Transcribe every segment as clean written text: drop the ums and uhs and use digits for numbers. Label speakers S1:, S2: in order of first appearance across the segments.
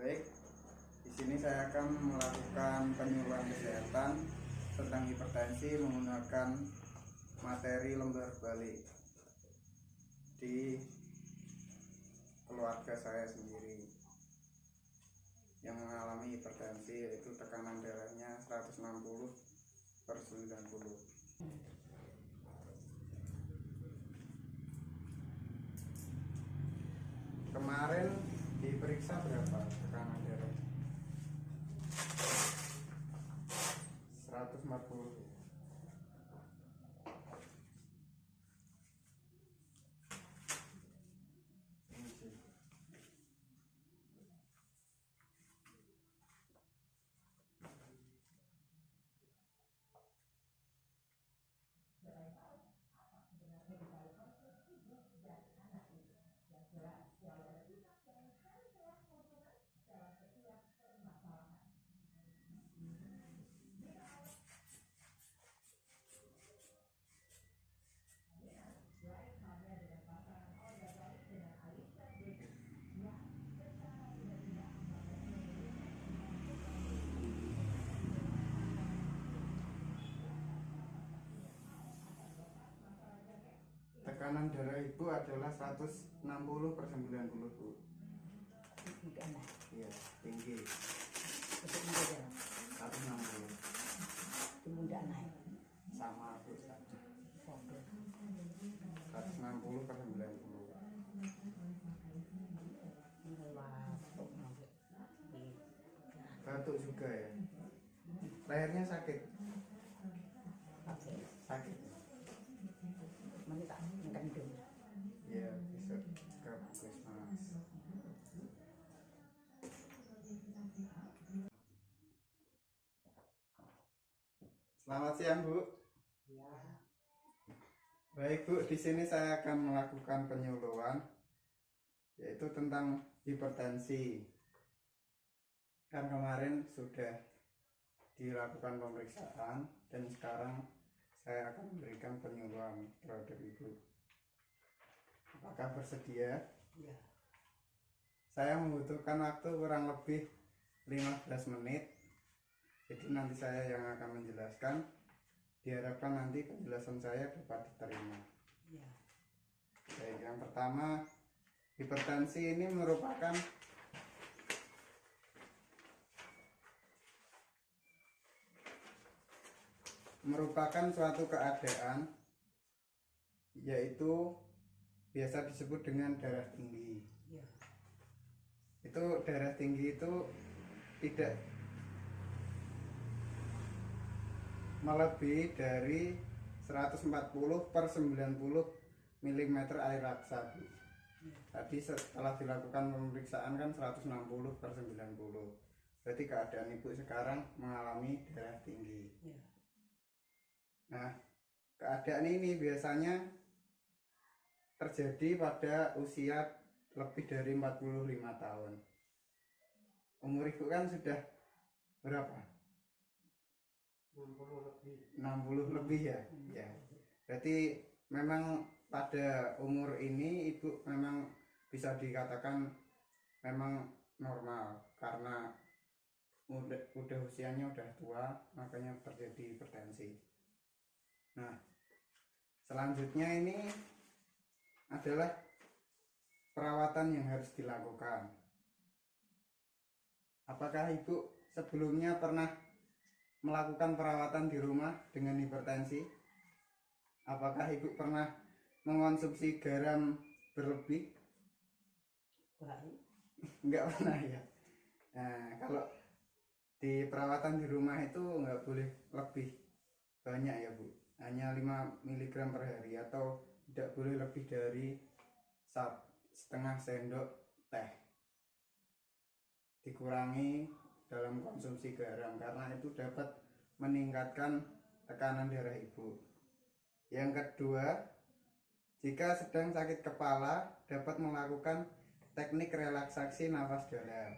S1: Baik, di sini saya akan melakukan penyuluhan kesehatan tentang hipertensi menggunakan materi lembar balik di keluarga saya sendiri yang mengalami hipertensi, yaitu tekanan darahnya 160/90. Kemarin diperiksa berapa tekanan darah? 140. Ini sih. Tekanan darah ibu adalah 160/90, Bu. Iya, tinggi. 160. Sama, Bu. 160/90. Batuk juga ya. Lehernya sakit. Sakit. Ya, besok ke puskesmas. Selamat siang, Bu. Baik, Bu, di sini saya akan melakukan penyuluhan yaitu tentang hipertensi. Kan kemarin sudah dilakukan pemeriksaan dan sekarang saya akan memberikan penyuluhan terhadap Ibu. Apakah bersedia?
S2: Ya.
S1: Saya membutuhkan waktu kurang lebih 15 menit. Jadi nanti saya yang akan menjelaskan. Diharapkan nanti penjelasan saya dapat diterima.
S2: Ya.
S1: Baik, yang pertama, hipertensi ini merupakan suatu keadaan yaitu biasa disebut dengan darah tinggi.
S2: Ya.
S1: Itu darah tinggi itu tidak melebihi dari 140/90 mm air raksa, Bu. Tadi setelah dilakukan pemeriksaan kan 160/90. Berarti keadaan Ibu sekarang mengalami darah tinggi.
S2: Ya.
S1: Nah, keadaan ini biasanya terjadi pada usia lebih dari 45 tahun. Umur Ibu kan sudah berapa? 60 lebih ya. Ya. Berarti memang pada umur ini Ibu memang bisa dikatakan memang normal karena udah usianya udah tua, makanya terjadi hipertensi. Nah, selanjutnya ini adalah perawatan yang harus dilakukan. Apakah Ibu sebelumnya pernah melakukan perawatan di rumah dengan hipertensi? Apakah Ibu pernah mengonsumsi garam berlebih? Enggak pernah ya. Nah, kalau di perawatan di rumah itu enggak boleh lebih banyak ya, Bu. Hanya 5 mg per hari atau tidak boleh lebih dari setengah sendok teh. Dikurangi dalam konsumsi garam karena itu dapat meningkatkan tekanan darah Ibu. Yang kedua, jika sedang sakit kepala dapat melakukan teknik relaksasi nafas dalam.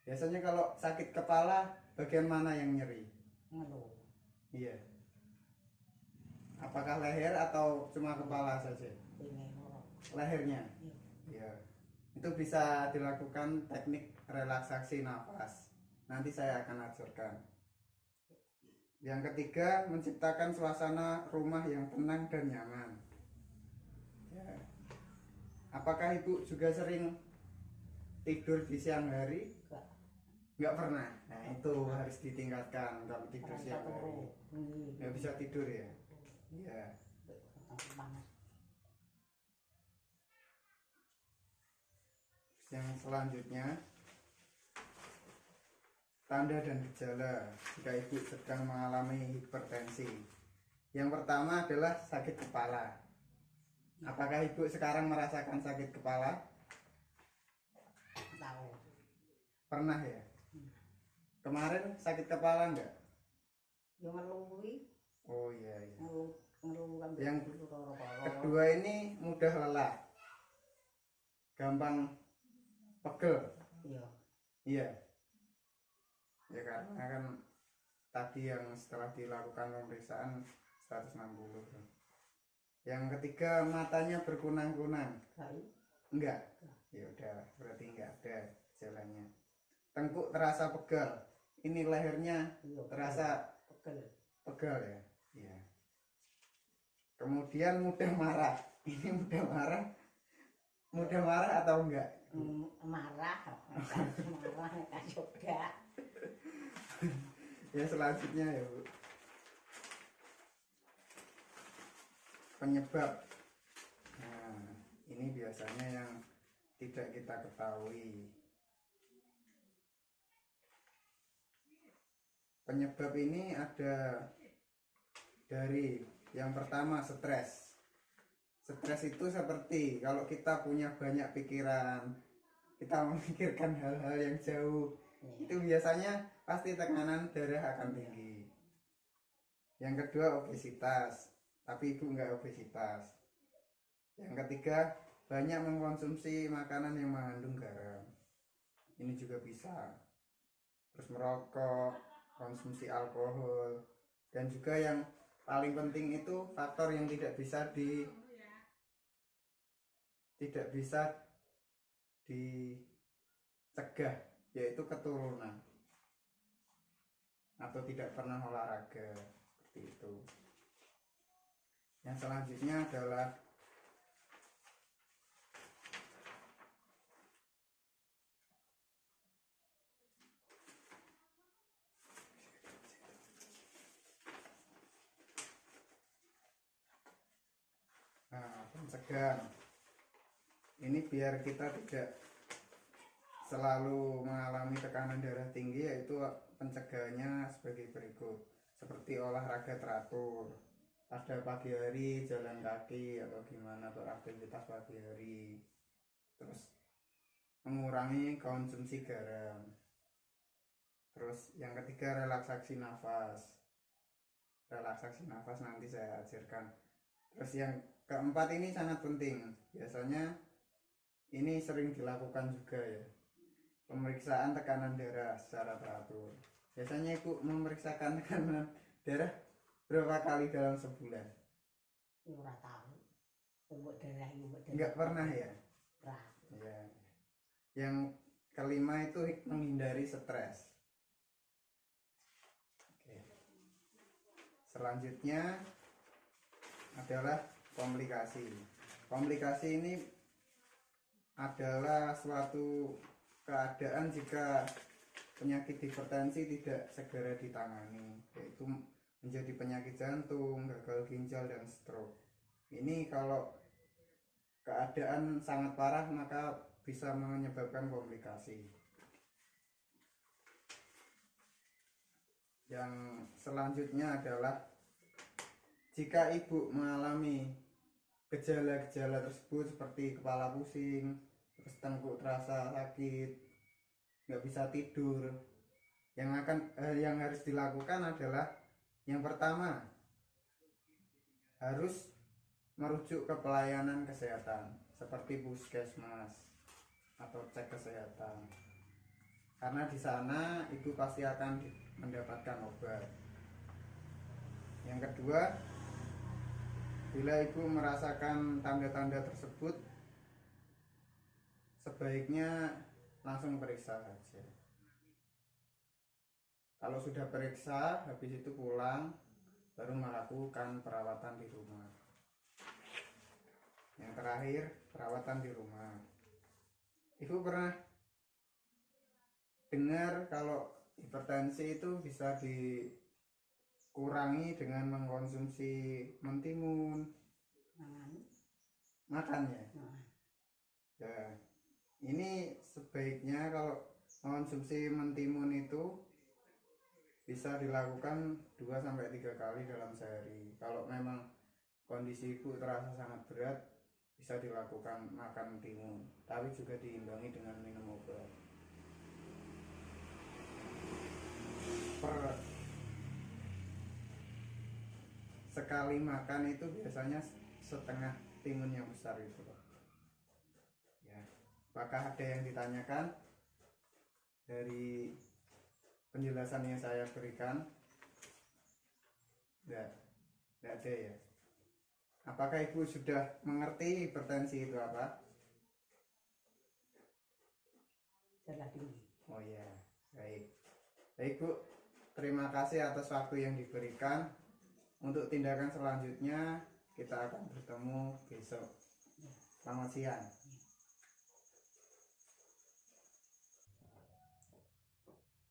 S1: Biasanya kalau sakit kepala bagian mana yang nyeri?
S2: Ngeluh.
S1: Iya. Apakah leher atau cuma kepala saja?
S2: Ini
S1: Lehernya.
S2: Iya.
S1: Iya. Itu bisa dilakukan teknik relaksasi nafas. Nanti saya akan ajarkan. Yang ketiga, menciptakan suasana rumah yang tenang dan nyaman. Ya. Apakah Ibu juga sering tidur di siang hari? Nggak pernah. Nah, itu harus ditingkatkan kalau tidur siang hari. Nggak bisa tidur ya? Iya. Yang selanjutnya, tanda dan gejala jika Ibu sedang mengalami hipertensi. Yang pertama adalah sakit kepala. Apakah Ibu sekarang merasakan sakit kepala?
S2: Tahu.
S1: Pernah ya? Kemarin sakit kepala enggak?
S2: Yo ngeluwi,
S1: Oh iya, iya.
S2: ngeluh kan.
S1: Yang kedua ini mudah lelah, gampang pegel.
S2: Iya.
S1: Iya. Ya karena kan tadi yang setelah dilakukan pemeriksaan 160. Yang ketiga, matanya berkunang-kunang. Enggak. Ya udah, berarti enggak ada gejalanya. Tengkuk terasa pegal. Ini lehernya terasa pegal ya. Iya. Kemudian mudah marah. Ini mudah marah. Mudah marah atau enggak?
S2: Marah enggak juga.
S1: Ya selanjutnya ya Bu. Penyebab. Nah, ini biasanya yang tidak kita ketahui. Penyebab ini ada dari yang pertama stres. Stres itu seperti kalau kita punya banyak pikiran, kita memikirkan hal-hal yang jauh, itu biasanya pasti tekanan darah akan tinggi. Yang kedua obesitas, tapi Ibu enggak obesitas. Yang ketiga banyak mengkonsumsi makanan yang mengandung garam, ini juga bisa. Terus merokok, konsumsi alkohol, dan juga yang paling penting itu faktor yang tidak bisa dicegah, yaitu keturunan atau tidak pernah olahraga, seperti itu. Yang selanjutnya adalah pencegahan. Ini biar kita tidak selalu mengalami tekanan darah tinggi, yaitu pencegahannya sebagai berikut. Seperti olahraga teratur, pada pagi hari jalan kaki atau gimana, atau aktivitas pagi hari. Terus mengurangi konsumsi garam. Terus yang ketiga relaksasi nafas. Relaksasi nafas nanti saya ajarkan. Terus yang keempat ini sangat penting, biasanya ini sering dilakukan juga ya, pemeriksaan tekanan darah secara teratur. Biasanya Ibu memeriksakan tekanan darah berapa kali dalam sebulan?
S2: Ora tahu. Mbok darah iki mbok darah.
S1: Enggak pernah ya? Ya. Yang kelima itu menghindari stres. Oke. Selanjutnya adalah komplikasi. Komplikasi ini adalah suatu keadaan jika penyakit hipertensi tidak segera ditangani, yaitu menjadi penyakit jantung, gagal ginjal, dan stroke. Ini kalau keadaan sangat parah maka bisa menyebabkan komplikasi. Yang selanjutnya adalah jika Ibu mengalami gejala-gejala tersebut seperti kepala pusing, terus tengkuk terasa sakit, nggak bisa tidur, yang harus dilakukan adalah yang pertama harus merujuk ke pelayanan kesehatan seperti puskesmas atau cek kesehatan, karena di sana Ibu pasti akan mendapatkan obat. Yang kedua, bila Ibu merasakan tanda-tanda tersebut, sebaiknya langsung periksa saja. Kalau sudah periksa, habis itu pulang, baru melakukan perawatan di rumah. Yang terakhir, perawatan di rumah. Ibu pernah dengar kalau hipertensi itu bisa dikurangi dengan mengkonsumsi mentimun, makan ya? Ya, ini sebaiknya kalau mengkonsumsi mentimun itu bisa dilakukan 2-3 kali dalam sehari. Kalau memang kondisi ibu terasa sangat berat, bisa dilakukan makan mentimun, tapi juga diimbangi dengan minum obat. Sekali makan itu biasanya setengah timun yang besar itu loh. Ya, apakah ada yang ditanyakan dari penjelasan yang saya berikan? Tidak ada ya. Apakah ibu sudah mengerti hipertensi itu apa?
S2: Darah tinggi.
S1: Oh ya, baik. Baik Bu, terima kasih atas waktu yang diberikan. Untuk tindakan selanjutnya kita akan bertemu besok. Selamat siang.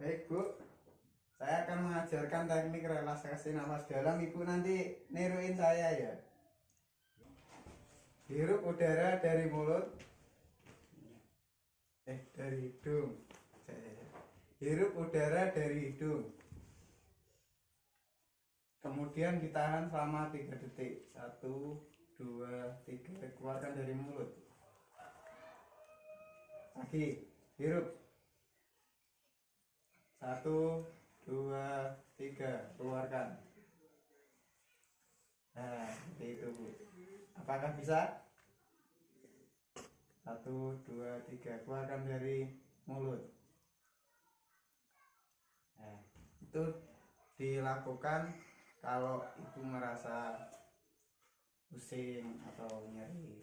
S1: Baik Bu, saya akan mengajarkan teknik relaksasi nafas dalam. Ibu nanti niruin saya ya. Hirup udara dari mulut, dari hidung. Hirup udara dari hidung. Kemudian ditahan selama 3 detik. 1, 2, 3. Keluarkan dari mulut. Lagi, hirup. 1, 2, 3. Keluarkan. Nah, seperti itu Bu. Apakah bisa? 1, 2, 3. Keluarkan dari mulut. Nah, itu dilakukan kalau ibu merasa pusing atau nyeri.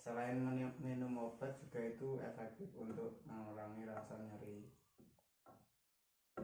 S1: Selain minum obat juga itu efektif untuk mengurangi rasa nyeri.